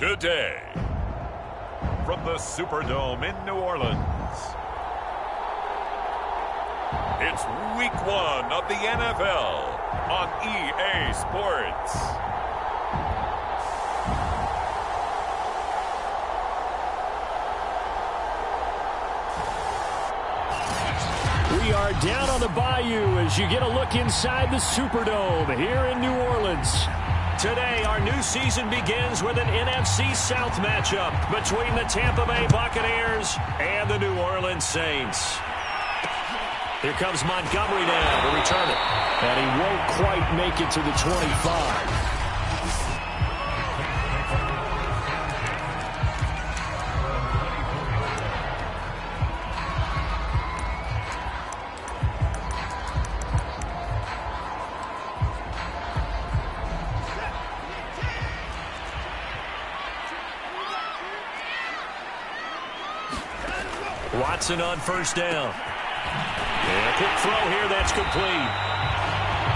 Today, from the Superdome in New Orleans, it's Week 1 of the NFL on EA Sports. We are down on the bayou as you get a look inside the Superdome here in New Orleans. Today, our new season begins with an NFC South matchup between the Tampa Bay Buccaneers and the New Orleans Saints. Here comes Montgomery now to return it. And he won't quite make it to the 25. Watson on first down. And a quick throw here, that's complete.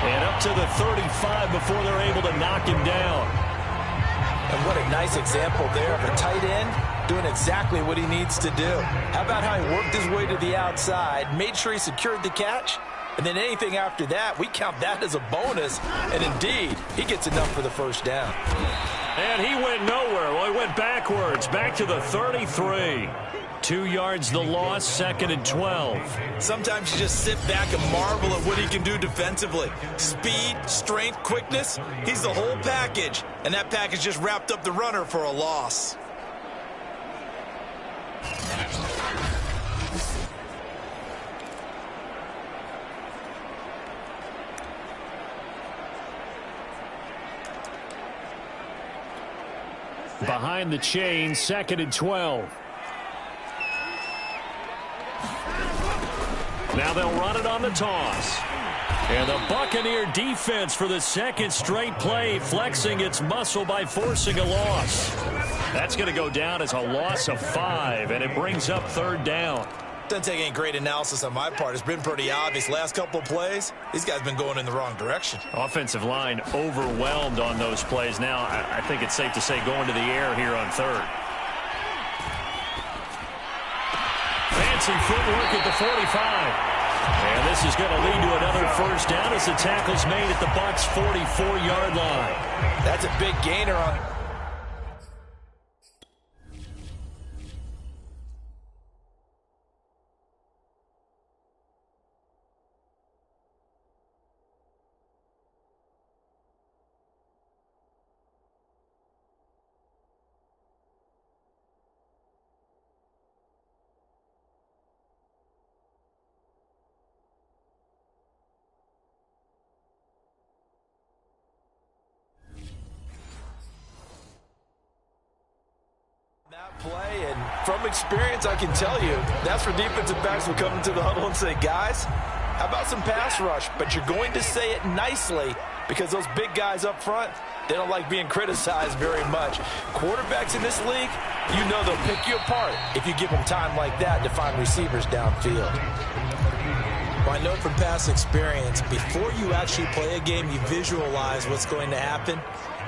And up to the 35 before they're able to knock him down. And what a nice example there of a tight end doing exactly what he needs to do. How about how he worked his way to the outside, made sure he secured the catch, and then anything after that, we count that as a bonus. And indeed, he gets enough for the first down. And he went nowhere. Well, he went backwards, back to the 33. 2 yards the loss, 2nd and 12. Sometimes you just sit back and marvel at what he can do defensively. Speed, strength, quickness, he's the whole package. And that package just wrapped up the runner for a loss. Behind the chain, 2nd and 12. Now they'll run it on the toss. And the Buccaneer defense for the second straight play, flexing its muscle by forcing a loss. That's going to go down as a loss of 5, and it brings up 3rd down. Doesn't take any great analysis on my part. It's been pretty obvious. Last couple of plays, these guys have been going in the wrong direction. Offensive line overwhelmed on those plays. Now, I think it's safe to say going to the air here on 3rd. Fancy footwork at the 45. And this is going to lead to another first down as the tackle's made at the Bucs' 44-yard line. That's a big gainer on... play, and from experience I can tell you that's where defensive backs will come into the huddle and say, guys, how about some pass rush? But you're going to say it nicely because those big guys up front, they don't like being criticized very much. Quarterbacks in this league, you know they'll pick you apart if you give them time like that to find receivers downfield. Well, I know from past experience, before you actually play a game, you visualize what's going to happen.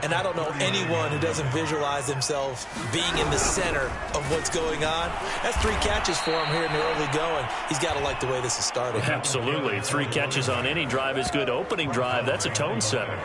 And I don't know anyone who doesn't visualize themselves being in the center of what's going on. That's 3 catches for him here in the early going. He's got to like the way this is starting. Absolutely. 3 catches on any drive is good. Opening drive, that's a tone setter.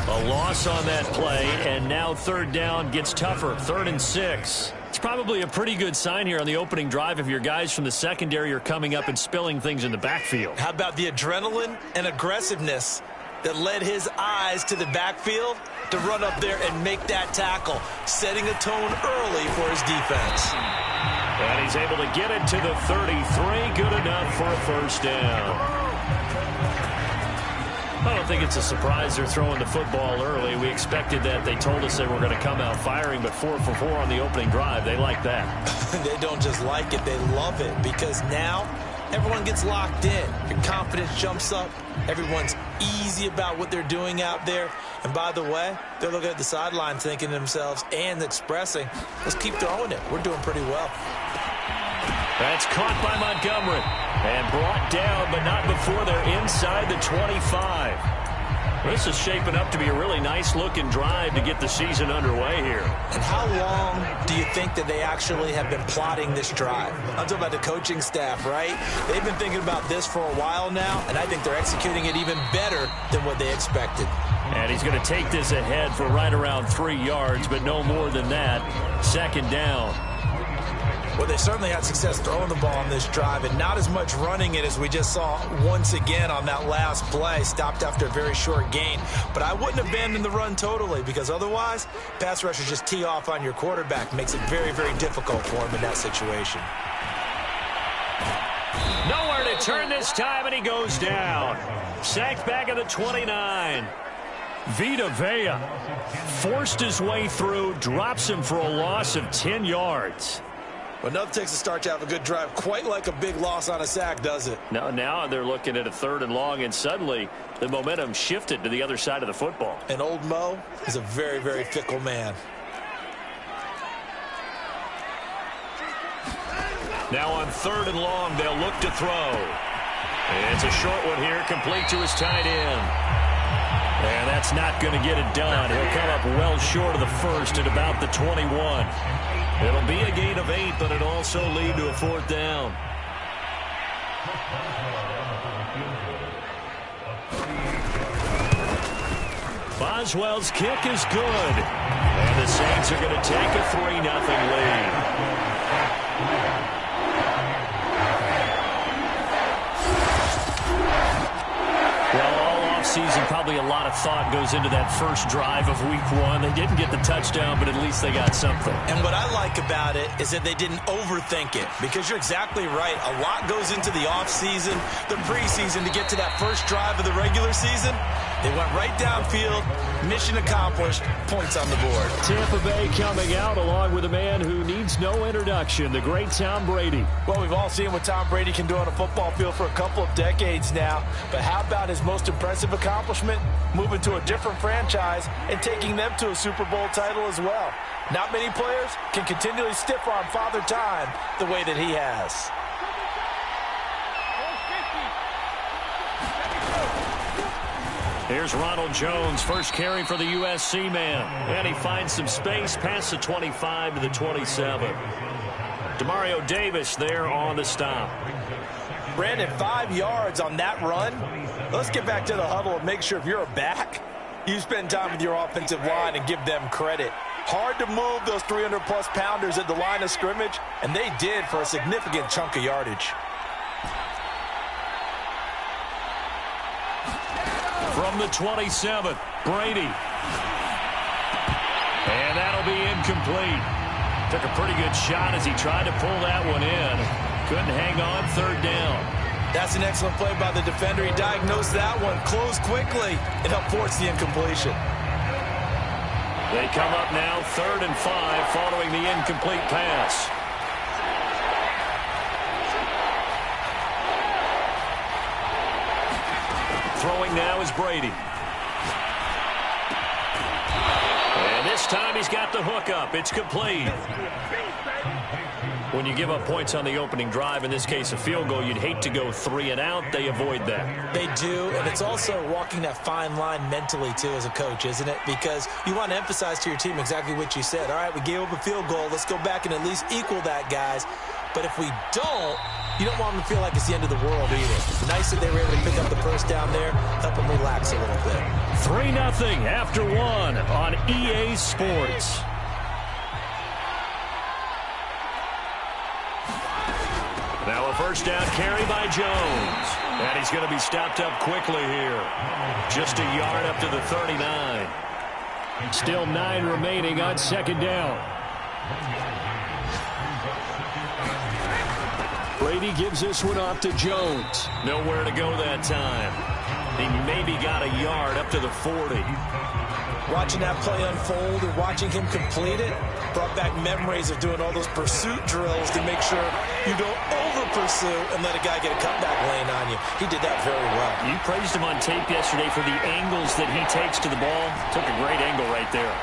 A loss on that play, and now 3rd down gets tougher. 3rd and 6. It's probably a pretty good sign here on the opening drive if your guys from the secondary are coming up and spilling things in the backfield. How about the adrenaline and aggressiveness that led his eyes to the backfield to run up there and make that tackle, setting a tone early for his defense. And he's able to get it to the 33, good enough for a first down. I don't think it's a surprise they're throwing the football early. We expected that. They told us they were going to come out firing, but 4 for 4 on the opening drive. They like that. They don't just like it, they love it, because now everyone gets locked in. Your confidence jumps up. Everyone's easy about what they're doing out there. And by the way, they're looking at the sideline thinking to themselves and expressing, let's keep throwing it. We're doing pretty well. That's caught by Montgomery and brought down, but not before they're inside the 25. This is shaping up to be a really nice-looking drive to get the season underway here. And how long do you think that they actually have been plotting this drive? I'm talking about the coaching staff, right? They've been thinking about this for a while now, and I think they're executing it even better than what they expected. And he's going to take this ahead for right around 3 yards, but no more than that. Second down. Well, they certainly had success throwing the ball on this drive and not as much running it as we just saw once again on that last play. Stopped after a very short gain. But I wouldn't abandon the run totally because otherwise, pass rushers just tee off on your quarterback. Makes it very, very difficult for him in that situation. Nowhere to turn this time, and he goes down. Sacked back at the 29. Vita Vea forced his way through, drops him for a loss of 10 yards. Well, nothing takes a start to have a good drive quite like a big loss on a sack, does it? Now they're looking at a 3rd and long, and suddenly the momentum shifted to the other side of the football. And old Mo is a very, very fickle man. Now on 3rd and long, they'll look to throw. It's a short one here, complete to his tight end. And that's not going to get it done. He'll come up well short of the first at about the 21. It'll be a gain of 8, but it'll also lead to a 4th down. Boswell's kick is good. And the Saints are going to take a 3-0 lead. Season, probably a lot of thought goes into that first drive of week 1. They didn't get the touchdown, but at least they got something. And what I like about it is that they didn't overthink it, because you're exactly right. A lot goes into the offseason, the preseason to get to that first drive of the regular season. They went right downfield, mission accomplished, points on the board. Tampa Bay coming out along with a man who needs no introduction, the great Tom Brady. Well, we've all seen what Tom Brady can do on a football field for a couple of decades now, but how about his most impressive accomplishment? Moving to a different franchise and taking them to a Super Bowl title as well. Not many players can continually stiff-arm Father Time the way that he has. Here's Ronald Jones, first carry for the USC man. And he finds some space past the 25 to the 27. Demario Davis there on the stop. Brandon, 5 yards on that run. Let's get back to the huddle and make sure if you're a back, you spend time with your offensive line and give them credit. Hard to move those 300-plus pounders at the line of scrimmage, and they did for a significant chunk of yardage. From the 27, Brady. And that'll be incomplete. Took a pretty good shot as he tried to pull that one in. Couldn't hang on, 3rd down. That's an excellent play by the defender. He diagnosed that one, closed quickly, and helped force the incompletion. They come up now 3rd and 5 following the incomplete pass. Throwing now is Brady. And this time he's got the hook up. It's complete. When you give up points on the opening drive, in this case a field goal, you'd hate to go 3 and out. They avoid that. They do, and it's also walking that fine line mentally, too, as a coach, isn't it? Because you want to emphasize to your team exactly what you said. All right, we gave up a field goal. Let's go back and at least equal that, guys. But if we don't, you don't want them to feel like it's the end of the world either. Nice that they were able to pick up the first down there, help them relax a little bit. 3-0 after 1 on EA Sports. Now a first down carry by Jones. And he's going to be stopped up quickly here. Just a yard up to the 39. Still 9 remaining on 2nd down. Brady gives this one off to Jones. Nowhere to go that time. He maybe got a yard up to the 40. Watching that play unfold and watching him complete it brought back memories of doing all those pursuit drills to make sure you don't over-pursue and let a guy get a cutback lane on you. He did that very well. You praised him on tape yesterday for the angles that he takes to the ball. Took a great angle right there.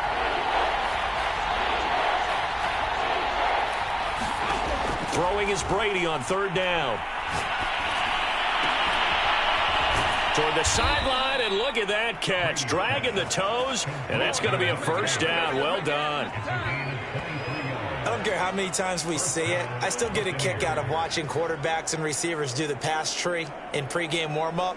Throwing is Brady on 3rd down. Toward the sideline, And look at that catch. Dragging the toes, and that's going to be a first down. Well done. I don't care how many times we see it. I still get a kick out of watching quarterbacks and receivers do the pass tree in pregame warm-up.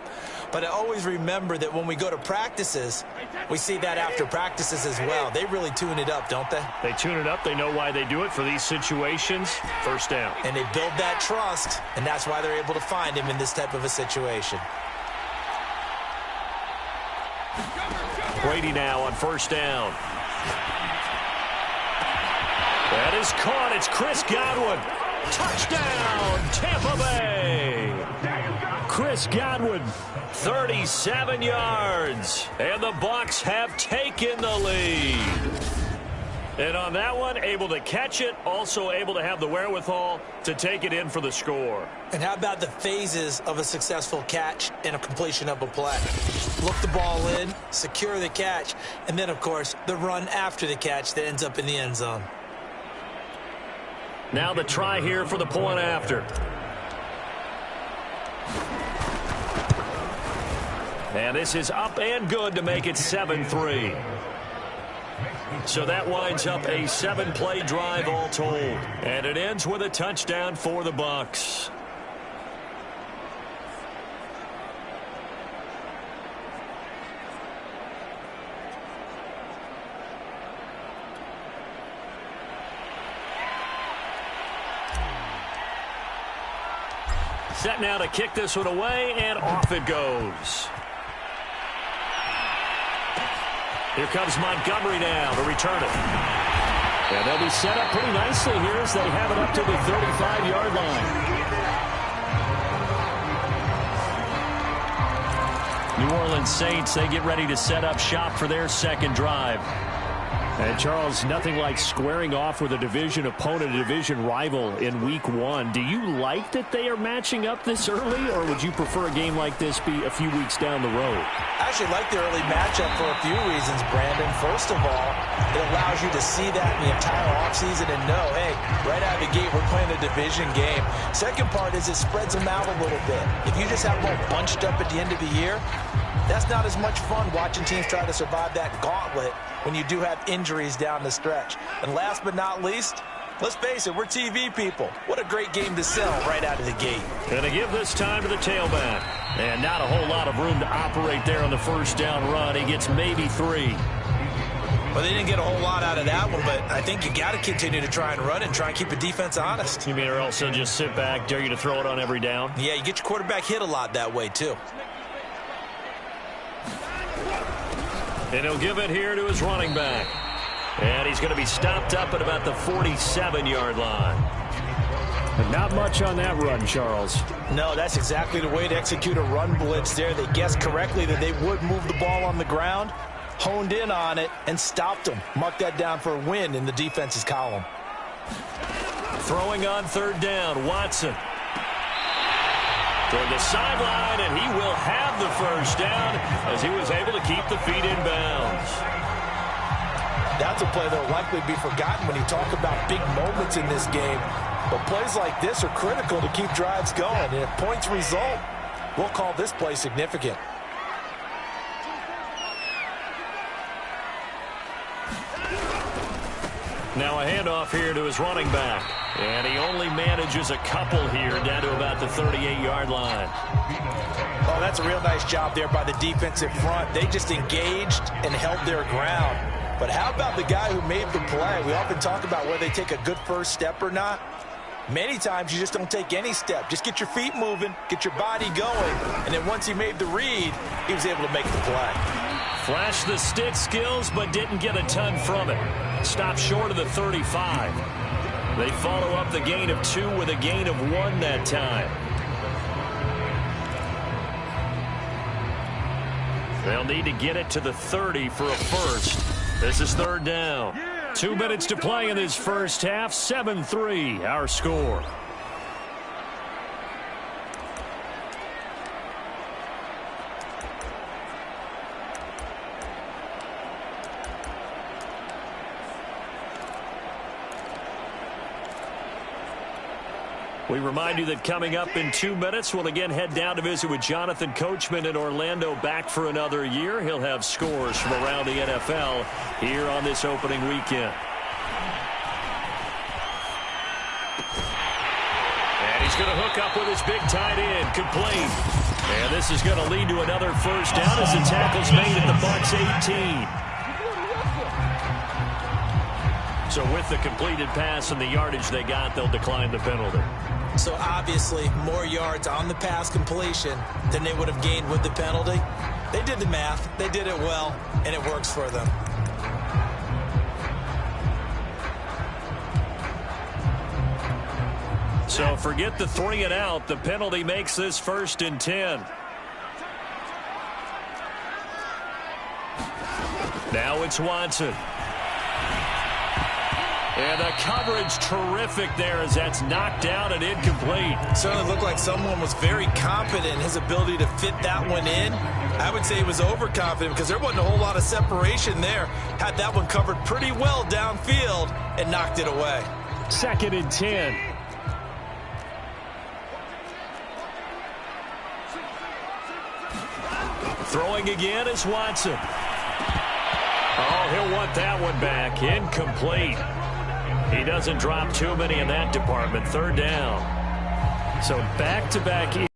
But I always remember that when we go to practices, we see that after practices as well. They really tune it up, don't they? They tune it up. They know why they do it for these situations. First down. And they build that trust, and that's why they're able to find him in this type of a situation. Brady now on first down. That is caught. It's Chris Godwin. Touchdown, Tampa Bay. Chris Godwin, 37 yards. And the Bucs have taken the lead. And on that one, able to catch it, also able to have the wherewithal to take it in for the score. And how about the phases of a successful catch and a completion of a play? Look the ball in, secure the catch, and then, of course, the run after the catch that ends up in the end zone. Now the try here for the point after. And this is up and good to make it 7-3. So that winds up a 7-play drive all told. And it ends with a touchdown for the Bucs. Set now to kick this one away, and off it goes. Here comes Montgomery now to return it. And they'll be set up pretty nicely here as they have it up to the 35-yard line. New Orleans Saints, they get ready to set up shop for their second drive. And Charles, nothing like squaring off with a division opponent, a division rival in week one. Do you like that they are matching up this early, or would you prefer a game like this be a few weeks down the road? I actually like the early matchup for a few reasons, Brandon. First of all, it allows you to see that in the entire offseason and know, hey, right out of the gate, we're playing a division game. Second part is it spreads them out a little bit. If you just have them all bunched up at the end of the year, that's not as much fun watching teams try to survive that gauntlet when you do have injuries down the stretch. And last but not least, let's face it, we're TV people. What a great game to sell right out of the gate. Going to give this time to the tailback. And not a whole lot of room to operate there on the first down run. He gets maybe 3. Well, they didn't get a whole lot out of that one, but I think you got to continue to try and run and try and keep the defense honest. You mean or else they'll just sit back, dare you to throw it on every down? Yeah, you get your quarterback hit a lot that way, too. And he'll give it here to his running back. And he's going to be stopped up at about the 47-yard line. And not much on that run, Charles. No, that's exactly the way to execute a run blitz there. They guessed correctly that they would move the ball on the ground, honed in on it, and stopped them. Mark that down for a win in the defense's column. Throwing on third down, Watson. Toward the sideline, and he will have the first down as he was able to keep the feet in bounds. That's a play that will likely be forgotten when you talk about big moments in this game. But plays like this are critical to keep drives going. And if points result, we'll call this play significant. Now a handoff here to his running back. And he only manages a couple here down to about the 38-yard line. Oh, that's a real nice job there by the defensive front. They just engaged and held their ground. But how about the guy who made the play? We often talk about whether they take a good first step or not. Many times you just don't take any step. Just get your feet moving, get your body going, and then once he made the read, he was able to make the play. Flashed the stick skills, but didn't get a ton from it. Stopped short of the 35. They follow up the gain of 2 with a gain of 1 that time. They'll need to get it to the 30 for a first. This is third down. 2 minutes to play in this first half. 7-3, our score. We remind you that coming up in 2 minutes, we'll again head down to visit with Jonathan Coachman in Orlando, back for another year. He'll have scores from around the NFL here on this opening weekend. And he's going to hook up with his big tight end, complete. And this is going to lead to another first down as the tackle's made at the Bucs 18. So with the completed pass and the yardage they got, they'll decline the penalty. So obviously more yards on the pass completion than they would have gained with the penalty. They did the math. They did it well, and it works for them. So forget the 3 and out. The penalty makes this 1st and 10. Now it's Watson. And the coverage terrific there as that's knocked down and incomplete. Certainly looked like someone was very confident in his ability to fit that one in. I would say he was overconfident because there wasn't a whole lot of separation there. Had that one covered pretty well downfield and knocked it away. 2nd and 10. Throwing again is Watson. Oh, he'll want that one back. Incomplete. He doesn't drop too many in that department. 3rd down. So back-to-back.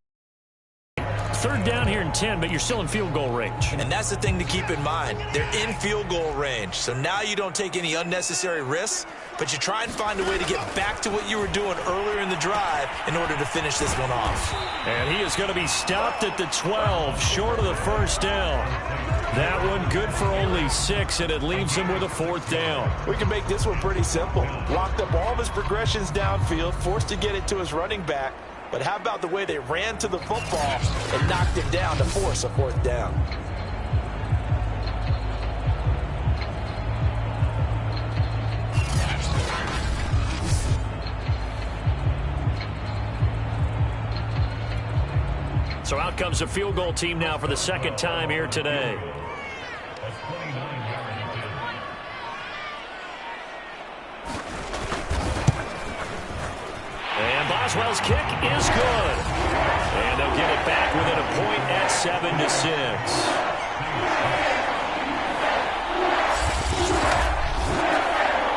3rd down here in 10, but you're still in field goal range. And that's the thing to keep in mind. They're in field goal range. So now you don't take any unnecessary risks, but you try and find a way to get back to what you were doing earlier in the drive in order to finish this one off. And he is going to be stopped at the 12, short of the 1st down. That one good for only 6, and it leaves him with a 4th down. We can make this one pretty simple. Locked up all of his progressions downfield, forced to get it to his running back. But how about the way they ran to the football and knocked him down to force a 4th down? So out comes a field goal team now for the 2nd time here today. And Boswell's kick is good. And they'll get it back within a point at 7-6.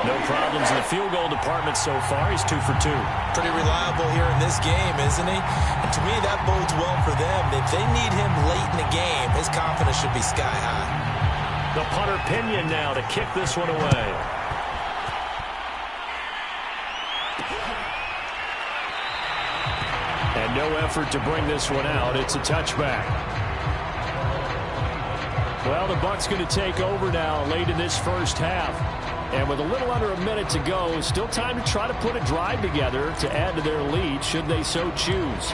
No problems in the field goal department so far. He's 2 for 2. Pretty reliable here in this game, isn't he? And to me, that bodes well for them. If they need him late in the game, his confidence should be sky high. The punter Pinion now to kick this one away. And no effort to bring this one out. It's a touchback. Well, the Bucs going to take over now late in this 1st half. And with a little under a minute to go, still time to try to put a drive together to add to their lead should they so choose.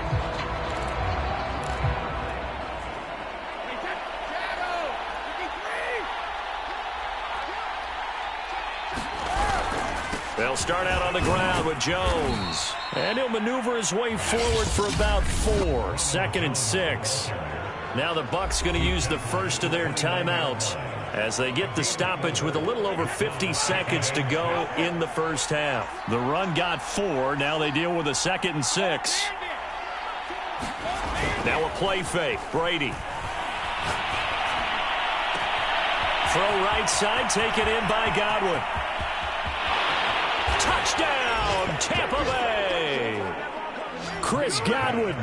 They'll start out on the ground with Jones. And he'll maneuver his way forward for about 4. 2nd and 6. Now the Bucs going to use the first of their timeouts as they get the stoppage with a little over 50 seconds to go in the 1st half. The run got 4. Now they deal with a 2nd and 6. Now a play fake. Brady. Throw right side, taken in by Godwin. Touchdown, Tampa Bay. Chris Godwin,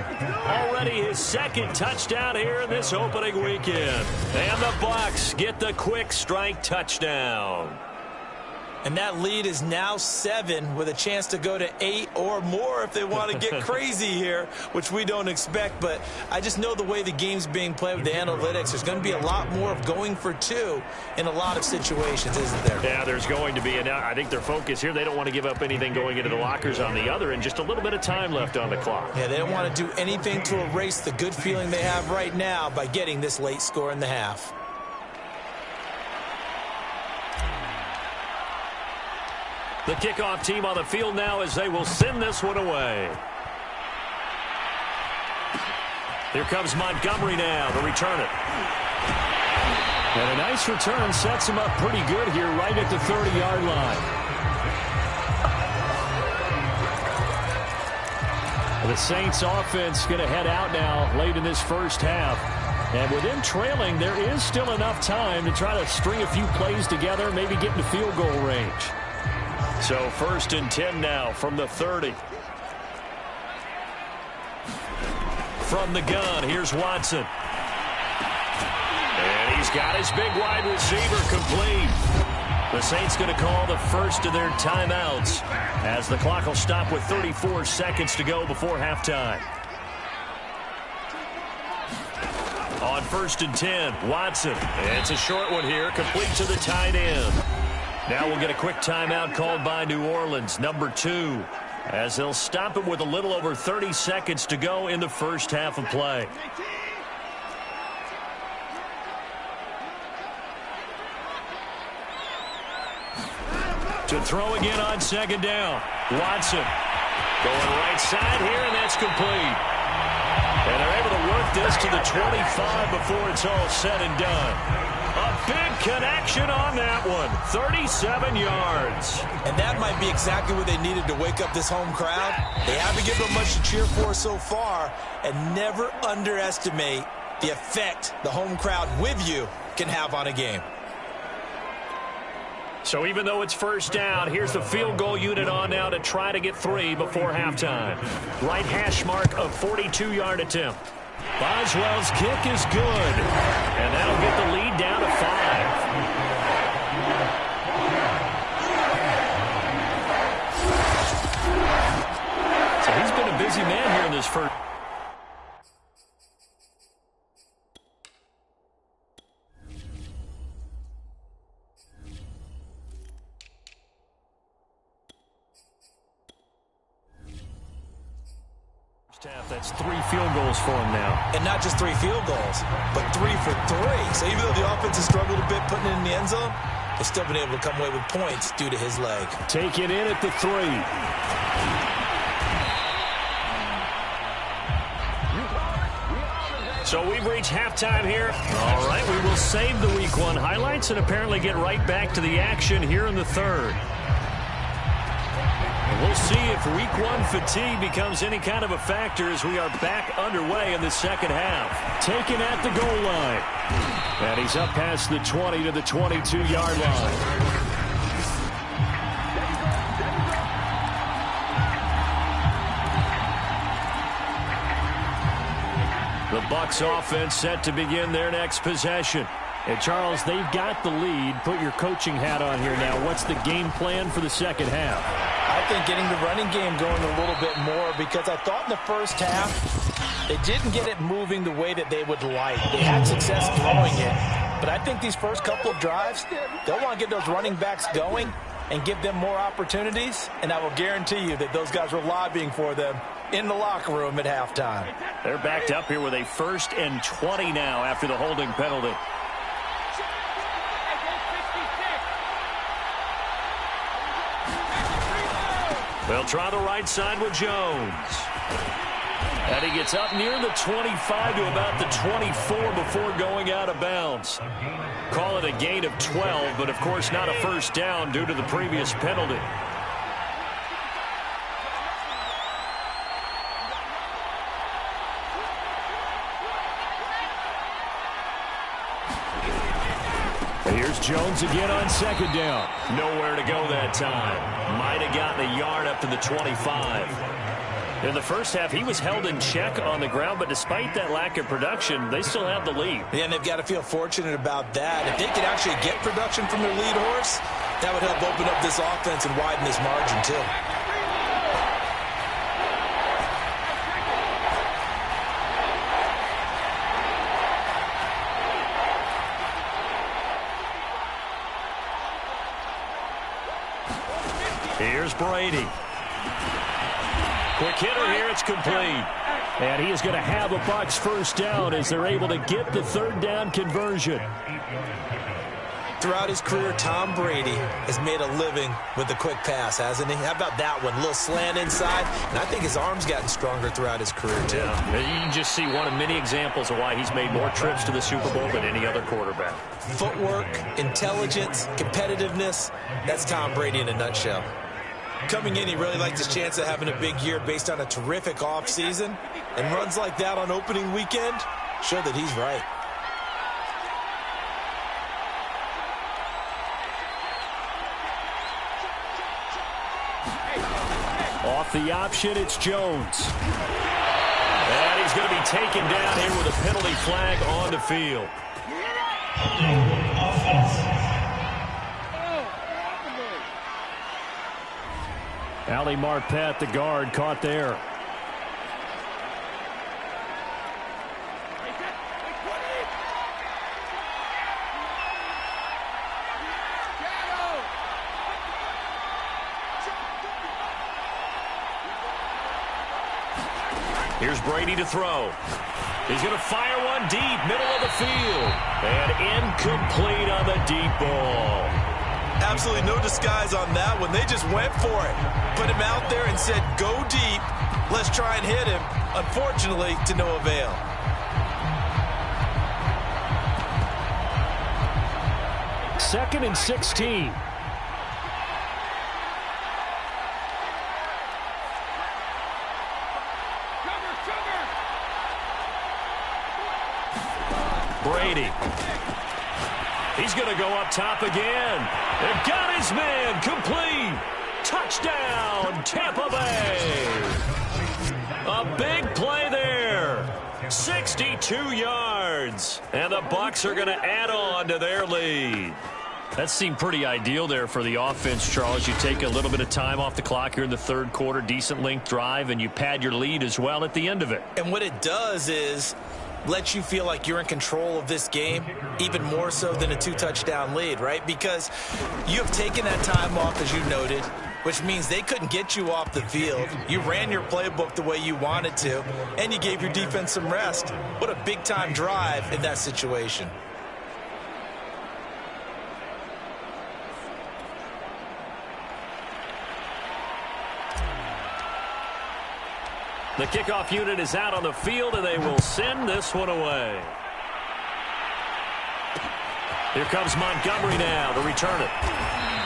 already his 2nd touchdown here in this opening weekend. And the Bucs get the quick strike touchdown. And that lead is now 7 with a chance to go to 8 or more if they want to get crazy here, which we don't expect. But I just know the way the game's being played with the analytics, there's going to be a lot more of going for 2 in a lot of situations, isn't there? Yeah, there's going to be. And I think their focus here, they don't want to give up anything going into the lockers on the other, and just a little bit of time left on the clock. Yeah, they don't want to do anything to erase the good feeling they have right now by getting this late score in the half. The kickoff team on the field now as they will send this one away. Here comes Montgomery now to return it. And a nice return sets him up pretty good here right at the 30-yard line. The Saints offense going to head out now late in this first half. And with them trailing, there is still enough time to try to string a few plays together, maybe get into field goal range. So 1st and 10 now from the 30. From the gun, here's Watson. And he's got his big wide receiver complete. The Saints going to call the first of their timeouts as the clock will stop with 34 seconds to go before halftime. On 1st and 10, Watson. It's a short one here, complete to the tight end. Now we'll get a quick timeout called by New Orleans, number 2, as they'll stop it with a little over 30 seconds to go in the first half of play. To throw again on 2nd down. Watson going right side here, and that's complete. And they're able to work this to the 25 before it's all said and done. A big connection on that one. 37 yards. And that might be exactly what they needed to wake up this home crowd. They haven't given them much to cheer for so far. And never underestimate the effect the home crowd with you can have on a game. So even though it's 1st down, here's the field goal unit on now to try to get 3 before halftime. Right hash mark of 42-yard attempt. Boswell's kick is good. And that'll get the lead down to 5. So he's been a busy man here in this first. That's 3 field goals for him now. And not just 3 field goals, but 3 for 3. So even though the offense has struggled a bit putting it in the end zone, they've still been able to come away with points due to his leg. Take it in at the 3. So we've reached halftime here. All right, we will save the Week 1 highlights and apparently get right back to the action here in the 3rd. We'll see if Week 1 fatigue becomes any kind of a factor as we are back underway in the second half. Taken at the goal line. And he's up past the 20 to the 22-yard line. The Bucs offense set to begin their next possession. And Charles, they've got the lead. Put your coaching hat on here now. What's the game plan for the second half? I think getting the running game going a little bit more, because I thought in the first half they didn't get it moving the way that they would like. They had success throwing it, but I think these first couple of drives, they'll want to get those running backs going and give them more opportunities, and I will guarantee you that those guys were lobbying for them in the locker room at halftime. They're backed up here with a 1st and 20 now after the holding penalty. They'll try the right side with Jones. And he gets up near the 25 to about the 24 before going out of bounds. Call it a gain of 12, but of course not a 1st down due to the previous penalty. Here's Jones again on 2nd down. Nowhere to go that time. Might have gotten a yard up to the 25. In the first half, he was held in check on the ground, but despite that lack of production, they still have the lead. Yeah, and they've got to feel fortunate about that. If they could actually get production from their lead horse, that would help open up this offense and widen this margin too. Here's Brady. Quick hitter here, it's complete. And he is going to have a Bucs 1st down as they're able to get the 3rd down conversion. Throughout his career, Tom Brady has made a living with the quick pass, hasn't he? How about that one? A little slant inside, and I think his arm's gotten stronger throughout his career, too. Yeah, you can just see one of many examples of why he's made more trips to the Super Bowl than any other quarterback. Footwork, intelligence, competitiveness, that's Tom Brady in a nutshell. Coming in, he really liked his chance of having a big year based on a terrific offseason. And runs like that on opening weekend show that he's right. Off the option, it's Jones. And he's going to be taken down here with a penalty flag on the field. Ali Marpet, the guard, caught there. Here's Brady to throw. He's going to fire one deep, middle of the field. And incomplete on the deep ball. Absolutely no disguise on that one. They just went for it. Put him out there and said, go deep. Let's try and hit him. Unfortunately, to no avail. Second and 16. Brady. He's going to go up top again. They've got his man complete. Touchdown, Tampa Bay. A big play there. 62 yards. And the Bucs are going to add on to their lead. That seemed pretty ideal there for the offense, Charles. You take a little bit of time off the clock here in the third quarter, decent length drive, and you pad your lead as well at the end of it. And what it does is lets you feel like you're in control of this game, even more so than a 2-touchdown lead, right? Because you have taken that time off, as you noted, which means they couldn't get you off the field. You ran your playbook the way you wanted to, and you gave your defense some rest. What a big-time drive in that situation. The kickoff unit is out on the field, and they will send this one away. Here comes Montgomery now to return it.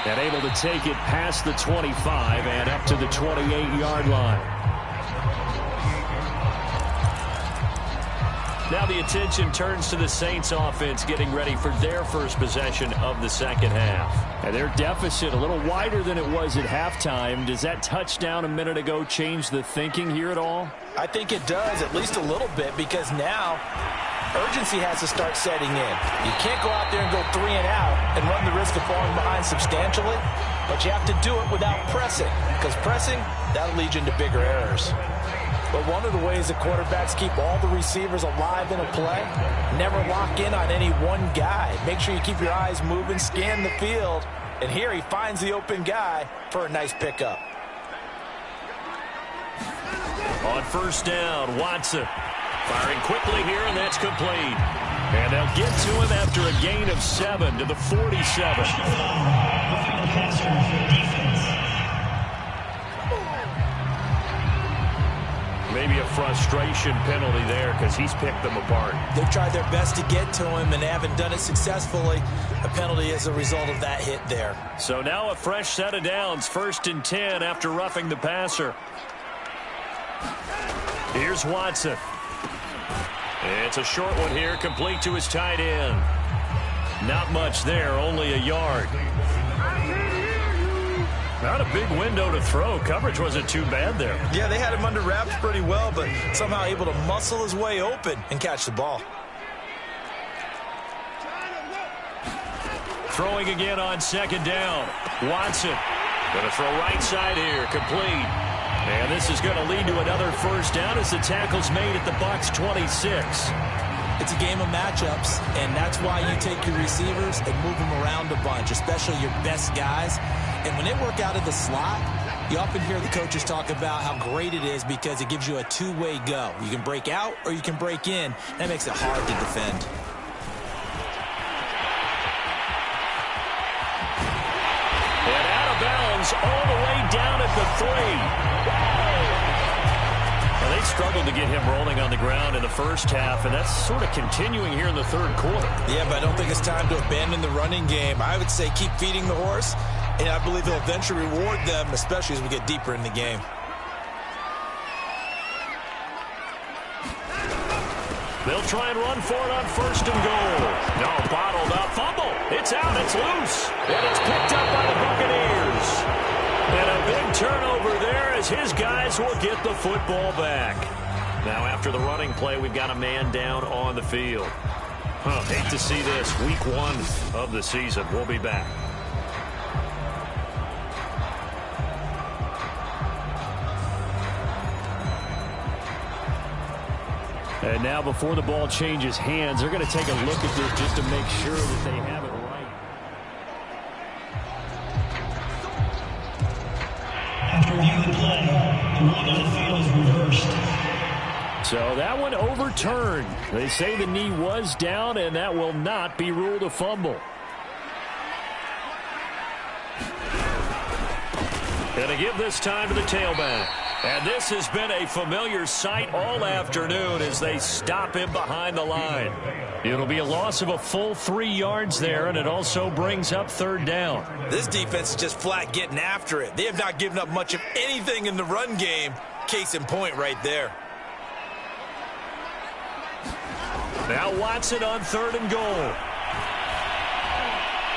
And able to take it past the 25 and up to the 28-yard line. Now the attention turns to the Saints offense getting ready for their first possession of the second half. And their deficit a little wider than it was at halftime. Does that touchdown a minute ago change the thinking here at all? I think it does, at least a little bit, because now urgency has to start setting in. You can't go out there and go 3 and out and run the risk of falling behind substantially, but you have to do it without pressing, because pressing, that'll lead you into bigger errors. But one of the ways the quarterbacks keep all the receivers alive in a play, never lock in on any one guy. Make sure you keep your eyes moving, scan the field, and here he finds the open guy for a nice pickup. On first down, Watson firing quickly here, and that's complete. And they'll get to him after a gain of 7 to the 47. Maybe a frustration penalty there because he's picked them apart. They've tried their best to get to him and haven't done it successfully. A penalty as a result of that hit there. So now a fresh set of downs, 1st and 10 after roughing the passer. Here's Watson. It's a short one here, complete to his tight end. Not much there, only a yard. Not a big window to throw. Coverage wasn't too bad there. Yeah, they had him under wraps pretty well, but somehow able to muscle his way open and catch the ball. Throwing again on second down. Watson going to throw right side here, complete. And this is going to lead to another first down as the tackle's made at the Bucs 26. It's a game of matchups, and that's why you take your receivers and move them around a bunch, especially your best guys. And when they work out of the slot, you often hear the coaches talk about how great it is because it gives you a two-way go. You can break out or you can break in. That makes it hard to defend. And out of bounds all the way down at the 3. Well, they struggled to get him rolling on the ground in the first half, and that's sort of continuing here in the third quarter. Yeah, but I don't think it's time to abandon the running game. I would say keep feeding the horse And I believe he'll eventually reward them, especially as we get deeper in the game. They'll try and run for it on 1st and goal. No, bottled up. Fumble. It's out. It's loose. And it's picked up by the Buccaneers. And a big turnover there as his guys will get the football back. Now, after the running play, we've got a man down on the field. Hate to see this. Week 1 of the season. We'll be back. And now before the ball changes hands, they're going to take a look at this just to make sure that they have it right. After review the play, the ruling on the field is reversed. So that one overturned. They say the knee was down, and that will not be ruled a fumble. Going to give this time to the tailback. And this has been a familiar sight all afternoon as they stop him behind the line. It'll be a loss of a full 3 yards there, and it also brings up 3rd down. This defense is just flat getting after it. They have not given up much of anything in the run game. Case in point right there. Now Watson on 3rd and goal.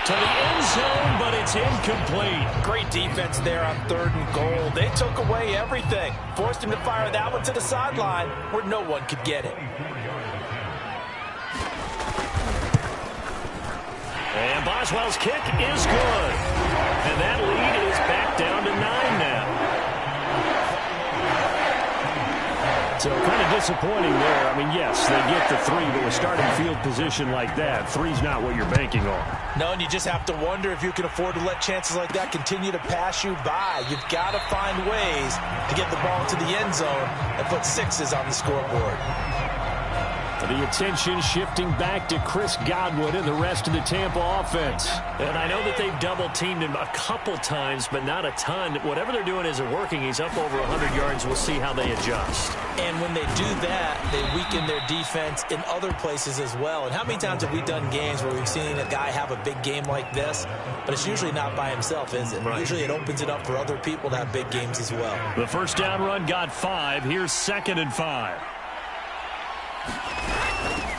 To the end zone, but it's incomplete. Great defense there on 3rd and goal. They took away everything. Forced him to fire that one to the sideline where no one could get it. And Boswell's kick is good. And that lead is back down to 9 now. So kind of disappointing there. I mean, yes, they get the 3, but with starting field position like that, 3's not what you're banking on. No, and you just have to wonder if you can afford to let chances like that continue to pass you by. You've got to find ways to get the ball into the end zone and put 6s on the scoreboard. The attention shifting back to Chris Godwin and the rest of the Tampa offense. And I know that they've double-teamed him a couple times, but not a ton. Whatever they're doing isn't working. He's up over 100 yards. We'll see how they adjust. And when they do that, they weaken their defense in other places as well. And how many times have we done games where we've seen a guy have a big game like this, but it's usually not by himself, is it? Right. Usually it opens it up for other people to have big games as well. The 1st down run got 5. Here's 2nd and 5.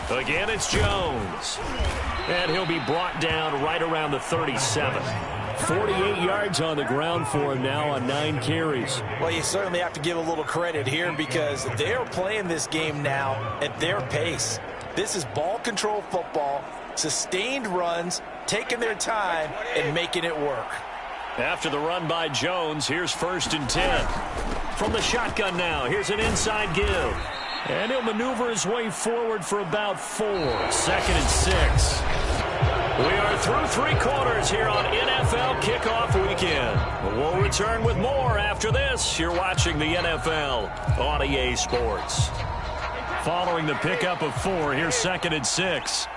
Again, it's Jones. And he'll be brought down right around the 37. 48 yards on the ground for him now on 9 carries. Well, you certainly have to give a little credit here because they're playing this game now at their pace. This is ball control football, sustained runs, taking their time, and making it work. After the run by Jones, here's 1st and 10. From the shotgun now, here's an inside give. And he'll maneuver his way forward for about 4. 2nd and 6. We are through 3 quarters here on NFL Kickoff Weekend. We'll return with more after this. You're watching the NFL on EA Sports. Following the pickup of 4, here's 2nd and 6.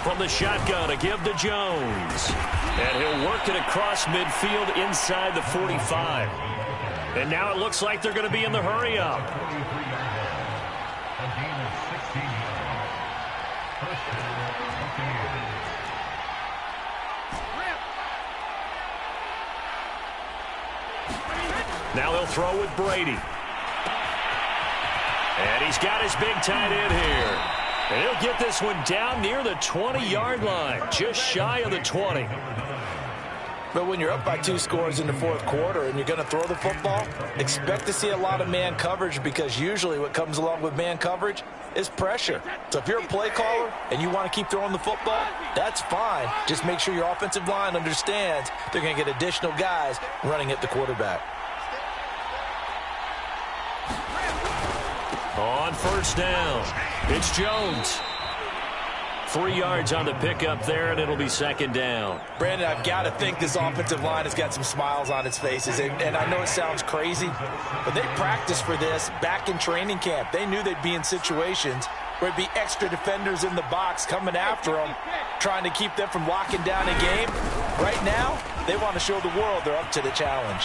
From the shotgun, a give to Jones. And he'll work it across midfield inside the 45. And now it looks like they're going to be in the hurry-up. Now they'll throw with Brady. And he's got his big tight end here. And he'll get this one down near the 20-yard line, just shy of the 20. But when you're up by 2 scores in the 4th quarter and you're going to throw the football, expect to see a lot of man coverage because usually what comes along with man coverage is pressure. So if you're a play caller and you want to keep throwing the football, that's fine. Just make sure your offensive line understands they're going to get additional guys running at the quarterback. On 1st down, it's Jones. 3 yards on the pickup there, and it'll be 2nd down. Brandon, I've got to think this offensive line has got some smiles on its faces. And I know it sounds crazy, but they practiced for this back in training camp. They knew they'd be in situations where it'd be extra defenders in the box coming after them, trying to keep them from locking down a game. Right now, they want to show the world they're up to the challenge.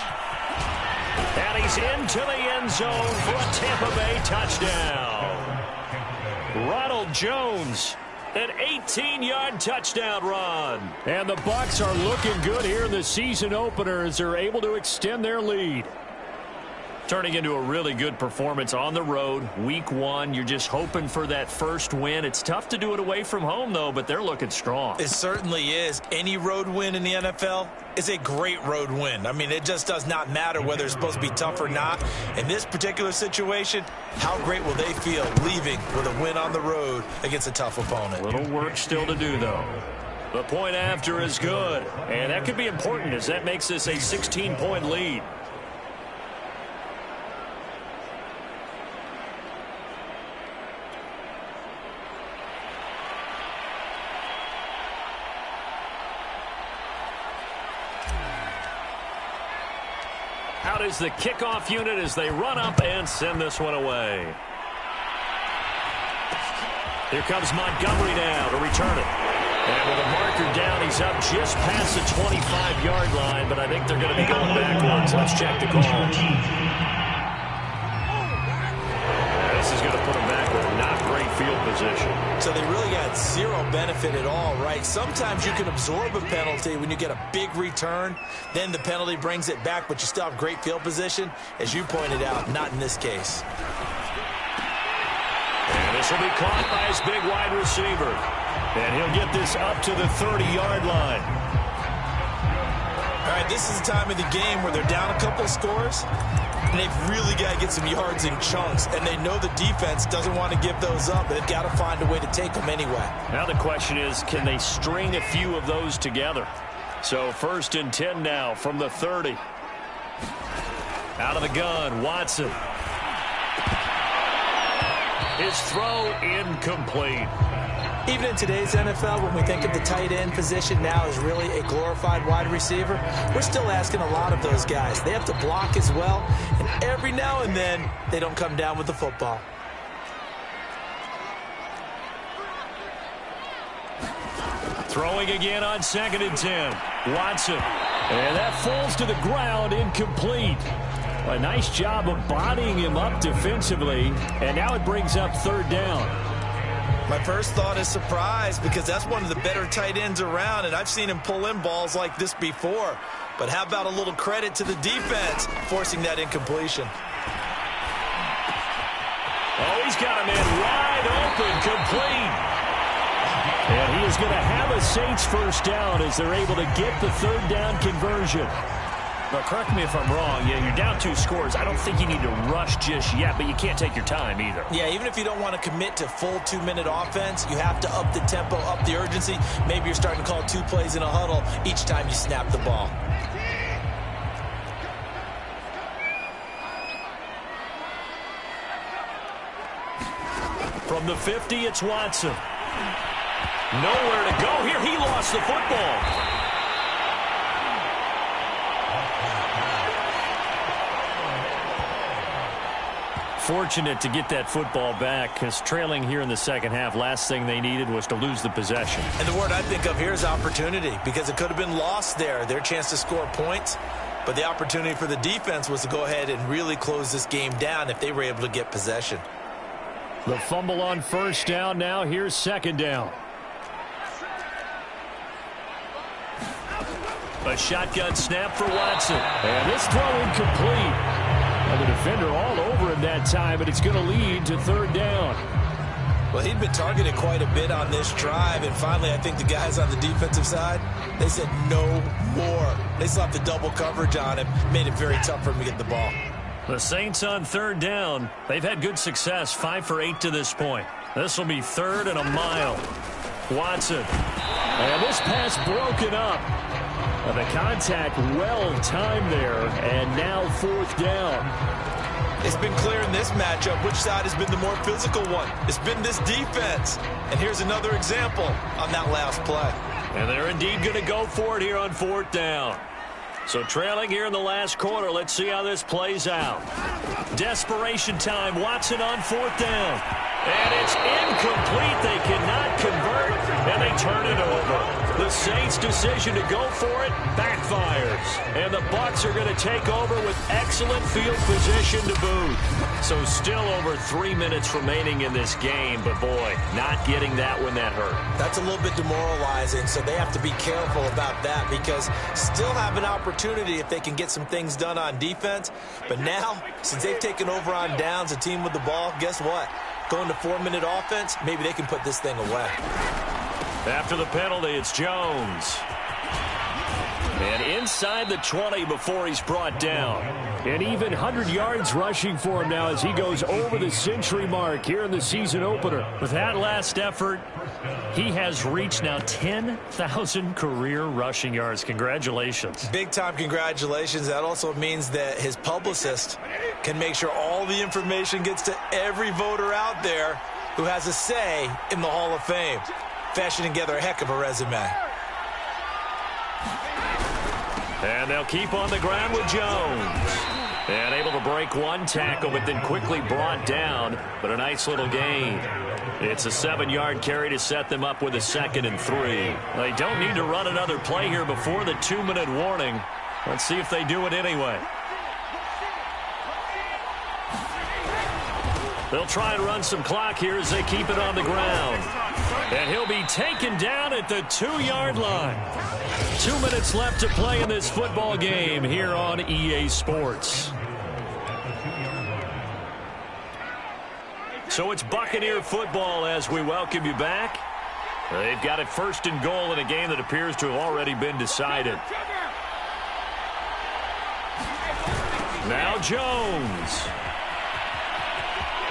And he's into the end zone for a Tampa Bay touchdown. Ronald Jones An 18-yard touchdown run. And the Bucs are looking good here in the season opener as they're able to extend their lead. Turning into a really good performance on the road. Week 1, you're just hoping for that first win. It's tough to do it away from home, though, but they're looking strong. It certainly is. Any road win in the NFL is a great road win. I mean, it just does not matter whether it's supposed to be tough or not. In this particular situation, how great will they feel leaving with a win on the road against a tough opponent? A little work still to do, though. The point after is good, and that could be important as that makes this a 16-point lead. Out is the kickoff unit as they run up and send this one away. Here comes Montgomery now to return it. And with a marker down, he's up just past the 25-yard line, but I think they're going to be going backwards. Let's check the call. This is going to put him back with a not great field position. So they really got zero benefit at all, right? Sometimes you can absorb a penalty when you get a big return. Then the penalty brings it back, but you still have great field position. As you pointed out, not in this case. And this will be caught by his big wide receiver. And he'll get this up to the 30-yard line. All right, this is the time of the game where they're down a couple of scores, and they've really got to get some yards in chunks, and they know the defense doesn't want to give those up. They've got to find a way to take them anyway. Now the question is, can they string a few of those together? So 1st and 10 now from the 30. Out of the gun, Watson. His throw incomplete. Even in today's NFL, when we think of the tight end position now as really a glorified wide receiver, we're still asking a lot of those guys. They have to block as well, and every now and then, they don't come down with the football. Throwing again on 2nd and 10. Watson. And that falls to the ground, incomplete. A nice job of bodying him up defensively, and now it brings up 3rd down. My first thought is surprise because that's one of the better tight ends around, and I've seen him pull in balls like this before. But how about a little credit to the defense forcing that incompletion? Oh, he's got him in wide open, complete. And he is going to have a Saints first down as they're able to get the 3rd down conversion. But correct me if I'm wrong, you're down 2 scores. I don't think you need to rush just yet, but you can't take your time either. Yeah, even if you don't want to commit to full 2-minute offense, you have to up the tempo, up the urgency. Maybe you're starting to call 2 plays in a huddle each time you snap the ball. From the 50, it's Watson. Nowhere to go here. He lost the football. Fortunate to get that football back because trailing here in the second half, last thing they needed was to lose the possession. And the word I think of here is opportunity because it could have been lost there, their chance to score points. But the opportunity for the defense was to go ahead and really close this game down if they were able to get possession. The fumble on 1st down now. Here's 2nd down. A shotgun snap for Watson. And this throw incomplete. And the defender all over him that time, but it's going to lead to 3rd down. Well, he'd been targeted quite a bit on this drive, and finally I think the guys on the defensive side, they said no more. They slapped the double coverage on him, made it very tough for him to get the ball. The Saints on 3rd down. They've had good success, 5 for 8 to this point. This will be 3rd and a mile. Watson. And this pass broken up. The contact well timed there, and now 4th down. It's been clear in this matchup which side has been the more physical one. It's been this defense. And here's another example on that last play. And they're indeed going to go for it here on 4th down. So trailing here in the last quarter, let's see how this plays out. Desperation time, Watson on 4th down. And it's incomplete. They cannot convert, and they turn it over. The Saints' decision to go for it backfires. And the Bucs are going to take over with excellent field position to boot. So still over 3 minutes remaining in this game, but boy, not getting that when that hurt. That's a little bit demoralizing, so they have to be careful about that because still have an opportunity if they can get some things done on defense. But now, since they've taken over on downs, a team with the ball, guess what? Going to 4-minute offense, maybe they can put this thing away. After the penalty, it's Jones. And inside the 20 before he's brought down. And even 100 yards rushing for him now as he goes over the century mark here in the season opener. With that last effort, he has reached now 10,000 career rushing yards. Congratulations. Big-time congratulations. That also means that his publicist can make sure all the information gets to every voter out there who has a say in the Hall of Fame. Fashioning together a heck of a resume. And they'll keep on the ground with Jones. And able to break one tackle, but then quickly brought down. But a nice little gain. It's a 7-yard carry to set them up with a 2nd and 3. They don't need to run another play here before the 2-minute warning. Let's see if they do it anyway. They'll try and run some clock here as they keep it on the ground. And he'll be taken down at the 2-yard line. 2 minutes left to play in this football game here on EA Sports. So it's Buccaneer football as we welcome you back. They've got it 1st and goal in a game that appears to have already been decided. Now Jones.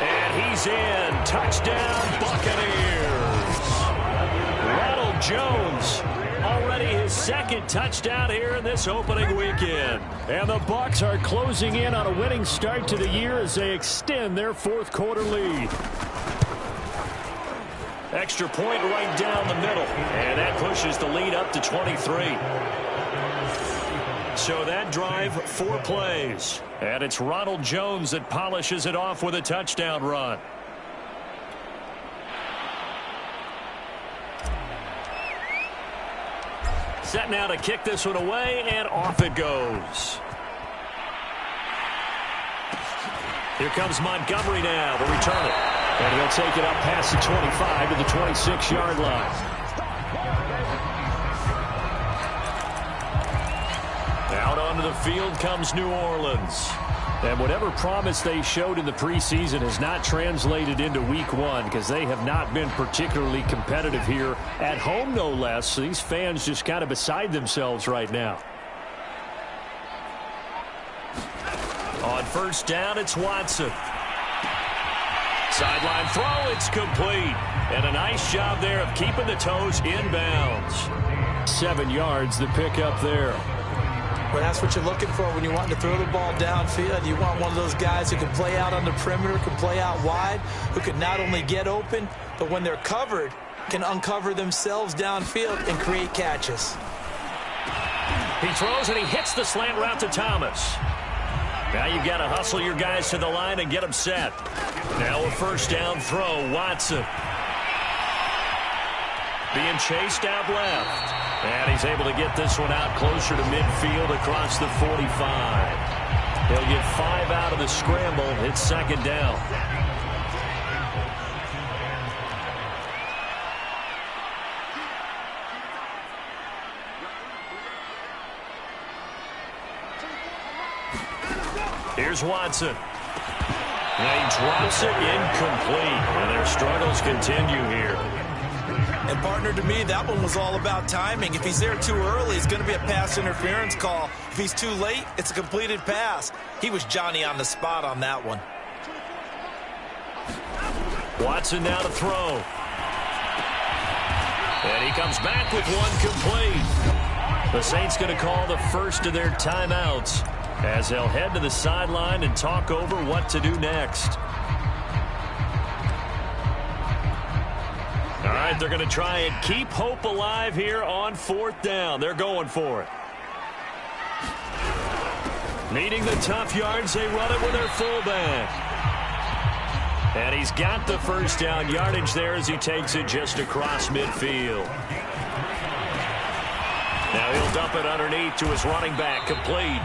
And he's in. Touchdown, Buccaneers. Ronald Jones, already his 2nd touchdown here in this opening weekend. And the Bucs are closing in on a winning start to the year as they extend their 4th quarter lead. Extra point right down the middle. And that pushes the lead up to 23. So that drive, 4 plays. And it's Ronald Jones that polishes it off with a touchdown run. Set now to kick this one away, and off it goes. Here comes Montgomery now to return it. And he'll take it up past the 25 to the 26-yard line. Out onto the field comes New Orleans. And whatever promise they showed in the preseason has not translated into week 1 because they have not been particularly competitive here at home, no less. So these fans just kind of beside themselves right now. On 1st down, it's Watson. Sideline throw, it's complete. And a nice job there of keeping the toes inbounds. 7 yards, the pickup there. Well, that's what you're looking for when you want to throw the ball downfield. You want one of those guys who can play out on the perimeter, can play out wide, who can not only get open, but when they're covered, can uncover themselves downfield and create catches. He throws and he hits the slant route to Thomas. Now you've got to hustle your guys to the line and get them set. Now a 1st down throw, Watson. Being chased out left. And he's able to get this one out closer to midfield across the 45. He'll get 5 out of the scramble. It's 2nd down. Here's Watson. And he drops it incomplete. And their struggles continue here. And, partner, to me, that one was all about timing. If he's there too early, it's going to be a pass interference call. If he's too late, it's a completed pass. He was Johnny on the spot on that one. Watson now to throw. And he comes back with one complete. The Saints going to call the first of their timeouts as they'll head to the sideline and talk over what to do next. All right, they're going to try and keep hope alive here on 4th down. They're going for it. Needing the tough yards, they run it with their fullback. And he's got the first down yardage there as he takes it just across midfield. Now he'll dump it underneath to his running back, complete.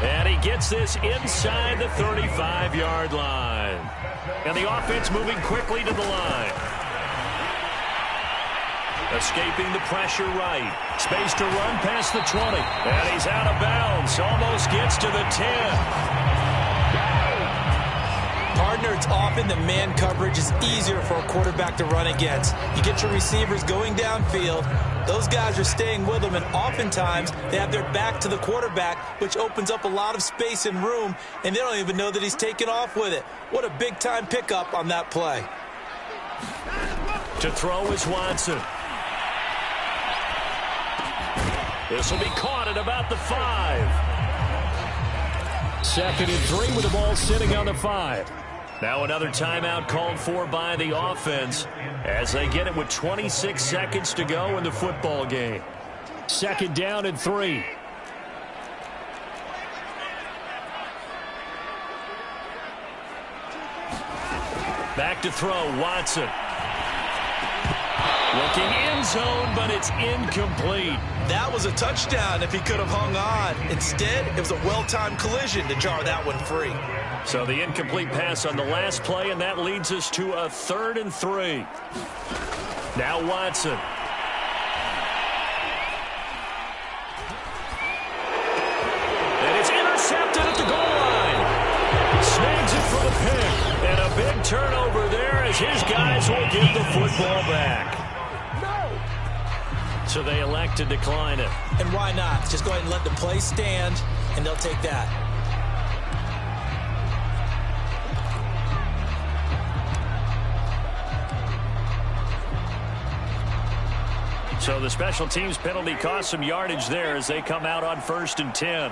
And he gets this inside the 35-yard line. And the offense moving quickly to the line. Escaping the pressure right. Space to run past the 20. And he's out of bounds. Almost gets to the 10. Partner, it's often the man coverage is easier for a quarterback to run against. You get your receivers going downfield. Those guys are staying with them, and oftentimes they have their back to the quarterback, which opens up a lot of space and room, and they don't even know that he's taken off with it. What a big-time pickup on that play. To throw is Watson. This will be caught at about the 5. 2nd and 3 with the ball sitting on the 5. Now another timeout called for by the offense as they get it with 26 seconds to go in the football game. 2nd down and 3. Back to throw, Watson. Looking end zone, but it's incomplete. That was a touchdown if he could have hung on. Instead, it was a well-timed collision to jar that one free. So the incomplete pass on the last play, and that leads us to a 3rd and 3. Now Watson. And it's intercepted at the goal line. Snags it for the pick. And a big turnover there as his guys will get the football back. So they elect to decline it. And why not? Just go ahead and let the play stand, and they'll take that. So the special teams penalty cost some yardage there as they come out on 1st and 10.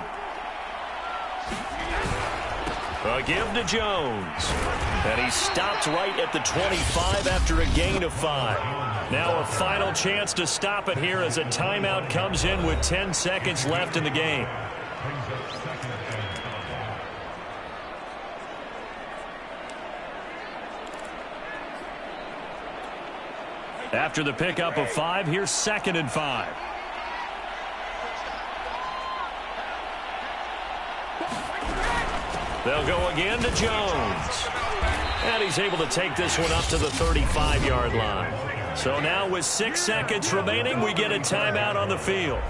A give to Jones. And he stopped right at the 25 after a gain of 5. Now a final chance to stop it here as a timeout comes in with 10 seconds left in the game. After the pickup of 5, here's 2nd and 5. They'll go again to Jones. And he's able to take this one up to the 35-yard line. So now with 6 seconds remaining, we get a timeout on the field.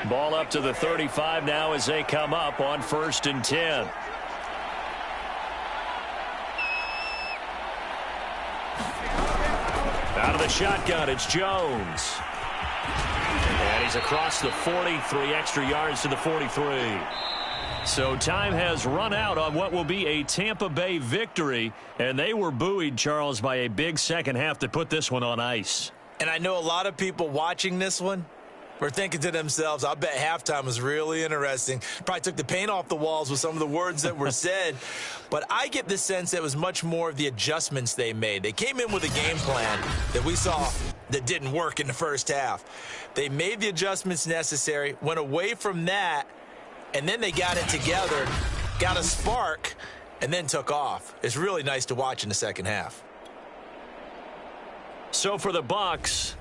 Ball up to the 35 now as they come up on 1st and 10. Out of the shotgun, it's Jones. And he's across the 40, 3 extra yards to the 43. So time has run out on what will be a Tampa Bay victory, and they were buoyed, Charles, by a big second half to put this one on ice. And I know a lot of people watching this one were thinking to themselves, I bet halftime was really interesting. Probably took the paint off the walls with some of the words that were said. But I get the sense that it was much more of the adjustments they made. They came in with a game plan that we saw that didn't work in the first half. They made the adjustments necessary, went away from that, and then they got it together, got a spark, and then took off. It's really nice to watch in the second half. So for the Bucs,